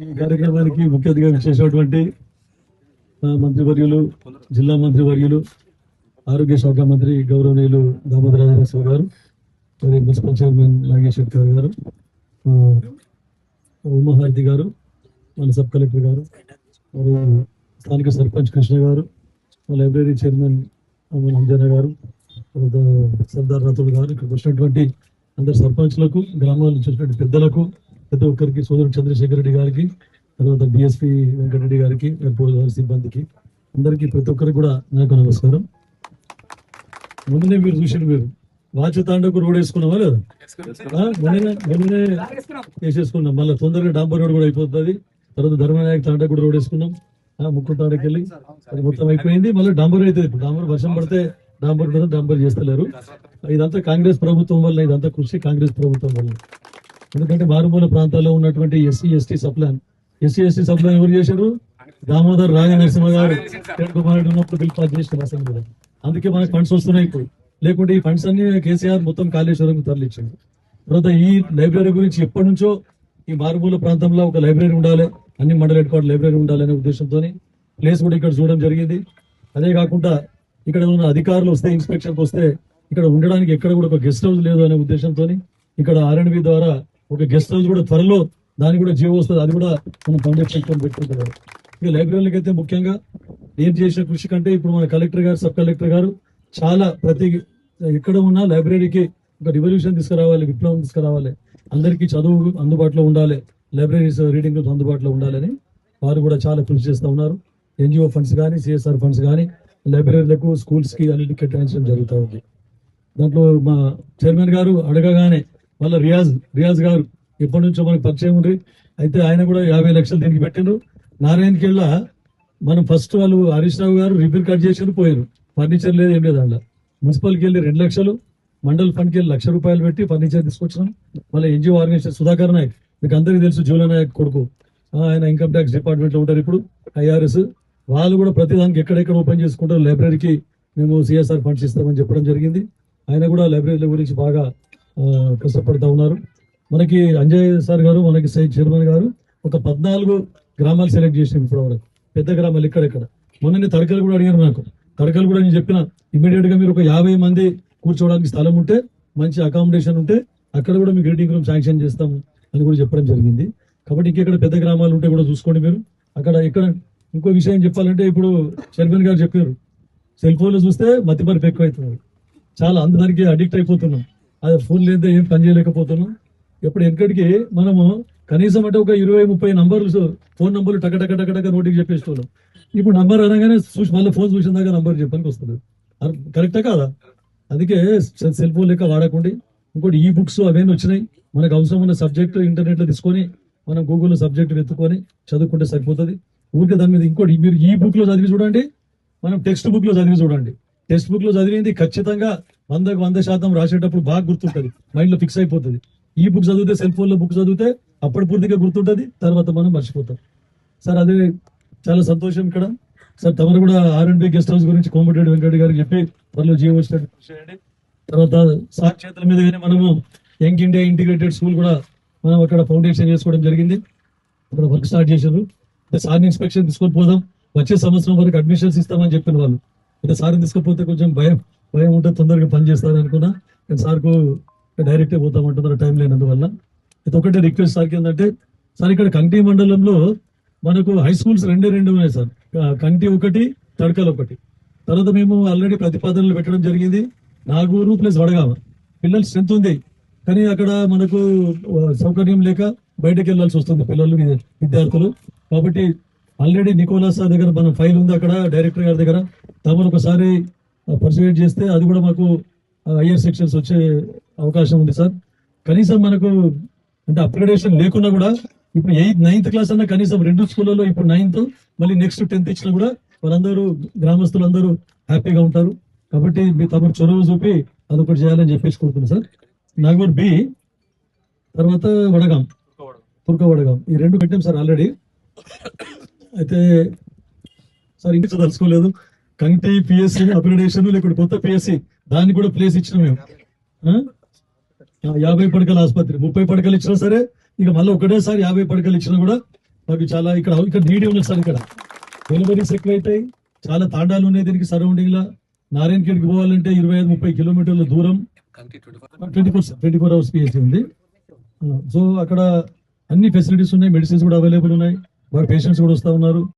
ఈ కార్యక్రమానికి ముఖ్య అతిథిగా విచ్చేసినటువంటి మంత్రివర్యులు, జిల్లా మంత్రివర్యులు, ఆరోగ్య శాఖ మంత్రి గౌరవనీయులు దామోదర రాజనరసింహ గారు, మరి మున్సిపల్ చైర్మన్ నాగేశ్వర్ గారు, ఉమాహారతి గారు, మన సబ్ కలెక్టర్ గారు, మరి స్థానిక సర్పంచ్ కృష్ణ గారు, లైబ్రరీ చైర్మన్ అంజన గారు, తర్వాత సర్దార్ రాథోడ్ గారు, ఇక్కడికి వచ్చినటువంటి అందరు సర్పంచ్లకు, గ్రామాల నుంచి వచ్చినటువంటి పెద్దలకు, ప్రతి ఒక్కరికి, సోదరుడు చంద్రశేఖర్ రెడ్డి గారికి, తర్వాత డిఎస్పీ వెంకటరెడ్డి గారికి, పోలీసు సిబ్బందికి, అందరికీ ప్రతి ఒక్కరికి కూడా నాకు నమస్కారం. మొన్ననే మీరు చూసారు, మీరు వాచతాండకు రోడ్ వేసుకున్నావా లేదా? మొన్ననే వేసేసుకున్నాం. మళ్ళీ తొందరగా డాంబర్ రోడ్ కూడా అయిపోతుంది. తర్వాత ధర్మనాయక తాండకు కూడా రోడ్ వేసుకున్నాం. ముక్కు తాండకి వెళ్ళి అది మొత్తం అయిపోయింది. మళ్ళీ డాంబర్ అవుతుంది. ఇప్పుడు డాంబర్ వర్షం పడితే డాంబర్ చేస్తలేరు. ఇదంతా కాంగ్రెస్ ప్రభుత్వం వల్ల, ఇదంతా కృషి కాంగ్రెస్ ప్రభుత్వం వల్ల. ఎందుకంటే మారుమూల ప్రాంతాల్లో ఉన్నటువంటి ఎస్సీ ఎస్టీ సప్లాన్ ఎవరు చేశారు? దామోదర్ రాజనరసింహ గారు కుమార్ ఉన్నప్పుడు బిల్ పాస్ చేసిన అసెంబ్లీలో. అందుకే మనకు ఫండ్స్ వస్తున్నాయి ఇప్పుడు. లేకుంటే ఈ ఫండ్స్ అన్ని కేసీఆర్ మొత్తం కాళేశ్వరం తరలించాడు. తర్వాత ఈ లైబ్రరీ గురించి ఎప్పటి నుంచో ఈ మారుమూల ప్రాంతంలో ఒక లైబ్రరీ ఉండాలి, అన్ని మండల హెడ్ క్వార్టర్ లైబ్రరీ ఉండాలనే ఉద్దేశంతో ప్లేస్ కూడా ఇక్కడ చూడడం జరిగింది. అదే కాకుండా ఇక్కడ ఉన్న అధికారులు వస్తే, ఇన్స్పెక్షన్కి వస్తే ఇక్కడ ఉండడానికి ఎక్కడ కూడా ఒక గెస్ట్ హౌస్ లేదు అనే ఉద్దేశంతో ఇక్కడ ఆర్ఎండ్బి ద్వారా ఒక గెస్ట్ హౌస్ కూడా త్వరలో దానికి కూడా జీవో వస్తుంది. అది కూడా మనం ఫౌండేషన్ పెట్టుకుంటారు. ఇక లైబ్రరీలకు అయితే ముఖ్యంగా నేను చేసిన కృషి కంటే ఇప్పుడు మన కలెక్టర్ గారు, సబ్ కలెక్టర్ గారు చాలా ప్రతి ఎక్కడ ఉన్నా లైబ్రరీకి ఒక రివల్యూషన్ తీసుకురావాలి, విప్లవం తీసుకురావాలి, అందరికీ చదువు అందుబాటులో ఉండాలి, లైబ్రరీస్ రీడింగ్ అందుబాటులో ఉండాలని వారు కూడా చాలా కృషి చేస్తూ ఉన్నారు. ఎన్జిఓ ఫండ్స్ కానీ, సిఎస్ఆర్ ఫండ్స్ కానీ లైబ్రరీలకు, స్కూల్స్ కి అన్నిటికీ కేటాయించడం జరుగుతూ ఉంది. దాంట్లో మా చైర్మన్ గారు అడగగానే వాళ్ళ రియాజ్ గారు ఎప్పటి నుంచో మనకు పరిచయం ఉంది. అయితే ఆయన కూడా 50 లక్షలు దీనికి పెట్టిండ్రు. నారాయణకి వెళ్ళా మనం ఫస్ట్ వాళ్ళు హరీష్ రావు గారు రిబ్బన్ కట్ చేసి పోయారు. ఫర్నిచర్ లేదు, ఏం లేదు. అందులో మున్సిపల్కి వెళ్ళి 2 లక్షలు, మండల్ ఫండ్కి వెళ్ళి ₹1,00,000 పెట్టి ఫర్నిచర్ తీసుకొచ్చినాం. మళ్ళీ ఎన్జిఓ ఆర్గనైజేషన్ సుధాకర్ నాయక్, మీకు అందరికీ తెలుసు, జూల నాయక్ కొడుకు, ఆయన ఇన్కమ్ ట్యాక్స్ డిపార్ట్మెంట్ లో ఉంటారు ఇప్పుడు, ఐఆర్ఎస్. వాళ్ళు కూడా ప్రతిదానికి ఎక్కడెక్కడ ఓపెన్ చేసుకుంటారు లైబ్రరీకి మేము సిఎస్ఆర్ ఫండ్స్ ఇస్తామని చెప్పడం జరిగింది. ఆయన కూడా లైబ్రరీల గురించి బాగా కష్టపడుతూ ఉన్నారు. మనకి అంజయ్ సార్ గారు, మనకి చైర్మన్ గారు ఒక 14 గ్రామాలు సెలెక్ట్ చేసినాం ఇప్పుడు వరకు, పెద్ద గ్రామాలు ఇక్కడెక్కడ. మొన్న తడకలు కూడా అడిగారు నాకు. తడకలు కూడా నేను చెప్పిన ఇమీడియట్ గా మీరు ఒక 50 మంది కూర్చోవడానికి స్థలం ఉంటే, మంచి అకామిడేషన్ ఉంటే అక్కడ కూడా మీకు రీడింగ్ రూమ్ శాంక్షన్ చేస్తాము అని కూడా చెప్పడం జరిగింది. కాబట్టి ఇంకెక్కడ పెద్ద గ్రామాలు ఉంటే కూడా చూసుకోండి మీరు. అక్కడ ఇక్కడ ఇంకో విషయం చెప్పాలంటే, ఇప్పుడు చైర్మన్ గారు చెప్పారు, సెల్ ఫోన్లు చూస్తే మతిమరుపు ఎక్కువ అవుతున్నారు. చాలా అందరికి అడిక్ట్ అయిపోతున్నాం. అది ఫోన్ లేదా ఏం పని చేయలేకపోతున్నాం. ఎప్పుడు ఎక్కడికి మనము కనీసం అంటే ఒక 20-30 నంబర్లు, ఫోన్ నంబర్లు టక నోటికి చెప్పేస్తున్నాం. ఇప్పుడు నంబర్ అనగానే చూసి మళ్ళీ ఫోన్ చూసిన దాకా నంబర్ చెప్పడానికి వస్తుంది. కరెక్టా కాదా? అందుకే సెల్ ఫోన్ లెక్క వాడకండి. ఇంకోటి ఈ బుక్స్ అవన్నీ వచ్చినాయి. మనకు అవసరం ఉన్న సబ్జెక్ట్ ఇంటర్నెట్ లో తీసుకొని మనం గూగుల్లో సబ్జెక్ట్ వెతుక్కొని చదువుకుంటే సరిపోతుంది. ఊరికే దాని మీద ఇంకోటి మీరు ఈ బుక్ లో చదివి చూడండి, మనం టెక్స్ట్ బుక్ లో చదివి చూడండి. టెక్స్ట్ బుక్ లో చదివింది ఖచ్చితంగా 100% రాసేటప్పుడు బాగా గుర్తుంటది, మైండ్ లో ఫిక్స్ అయిపోతుంది. ఈ బుక్ చదివితే, సెల్ ఫోన్ లో బుక్ చదివితే అప్పుడు పూర్తిగా గుర్తుంటది, తర్వాత మనం మర్చిపోతాం. సార్ అదే చాలా సంతోషం. ఇక్కడ సార్ తమరు కూడా ఆర్ఎండ్బి గెస్ట్ హౌస్ గురించి కోమటిరెడ్డి వెంకటరెడ్డి గారికి చెప్పి త్వరలో జీవో వచ్చినట్టు కృషి చేయండి. తర్వాత సార్ చేతుల మీద మనము యంగ్ ఇండియా ఇంటిగ్రేటెడ్ స్కూల్ కూడా మనం అక్కడ ఫౌండేషన్ చేసుకోవడం జరిగింది. అక్కడ వర్క్ స్టార్ట్ చేశారు. సార్ని ఇన్స్పెక్షన్ తీసుకొని పోదాం, వచ్చే సంవత్సరం వరకు అడ్మిషన్స్ ఇస్తామని చెప్పిన వాళ్ళు. అయితే సార్ని తీసుకపోతే కొంచెం భయం ఉంటుంది, తొందరగా పని చేస్తారని అనుకున్నా. కానీ సార్కు డైరెక్ట్గా పోతామంటున్నారు, టైం లేనందువల్ల. అయితే ఒకటే రిక్వెస్ట్ సార్కి ఏంటంటే, సార్ ఇక్కడ కంటి మండలంలో మనకు హై స్కూల్స్ 2 ఉన్నాయి సార్. కంటి ఒకటి, తడకలు ఒకటి. తర్వాత మేము ఆల్రెడీ ప్రతిపాదనలు పెట్టడం జరిగింది. నాగూరు ప్లస్ వడగామ పిల్లల స్ట్రెంత్ ఉంది, కానీ అక్కడ మనకు సౌకర్యం లేక బయటకు వెళ్లాల్సి వస్తుంది పిల్లలు, విద్యార్థులు. కాబట్టి ఆల్రెడీ నికోలాస్ దగ్గర మన ఫైల్ ఉంది, అక్కడ డైరెక్టర్ గారి దగ్గర. తమను ఒకసారి పర్సువేట్ చేస్తే అది కూడా మాకు హయ్యర్ సెక్షన్స్ వచ్చే అవకాశం ఉంది సార్. కనీసం మనకు అంటే అప్గ్రేడేషన్ లేకున్నా కూడా ఇప్పుడు 8th, 9th క్లాస్ అన్న కనీసం 2 స్కూళ్ళలో ఇప్పుడు 9th, మళ్ళీ నెక్స్ట్ 10th ఇచ్చినా కూడా వాళ్ళందరూ గ్రామస్తులందరూ హ్యాపీగా ఉంటారు. కాబట్టి మీ తమరు చొరవ చూపి అదొకటి చేయాలని చెప్పేసి కోరుతున్నాను సార్. నాగూర్ బి, తర్వాత వడగాం, తుర్క వడగాం, ఈ 2 పెట్టాం సార్ ఆల్రెడీ. అయితే సార్ ఇంకా తెలుసుకోలేదు, కంటి పిఎస్సి అప్గ్రేడేషన్ లేకపోతే కొత్త పిఎస్సి దాన్ని కూడా ప్లేస్ ఇచ్చినాం మేము. 50 పడకల ఆసుపత్రి, 30 పడకలు ఇచ్చినా సరే, ఇక మళ్ళీ ఒకటేసారి 50 పడకలు ఇచ్చినా కూడా మాకు చాలా ఇక్కడ నీడి ఉన్నది సార్. ఇక్కడ డెలివరీస్ ఎక్కువ అవుతాయి, చాలా తాండాలు ఉన్నాయి దీనికి సరౌండింగ్ లా. నారాయణఖేడ్కి పోవాలంటే 25-30 కిలోమీటర్ల దూరం. 24 అవర్స్ పిహెచ్ ఉంది. సో అక్కడ అన్ని ఫెసిలిటీస్ ఉన్నాయి, మెడిసిన్స్ కూడా అవైలబుల్ ఉన్నాయి, బాగా పేషెంట్స్ కూడా వస్తూ ఉన్నారు.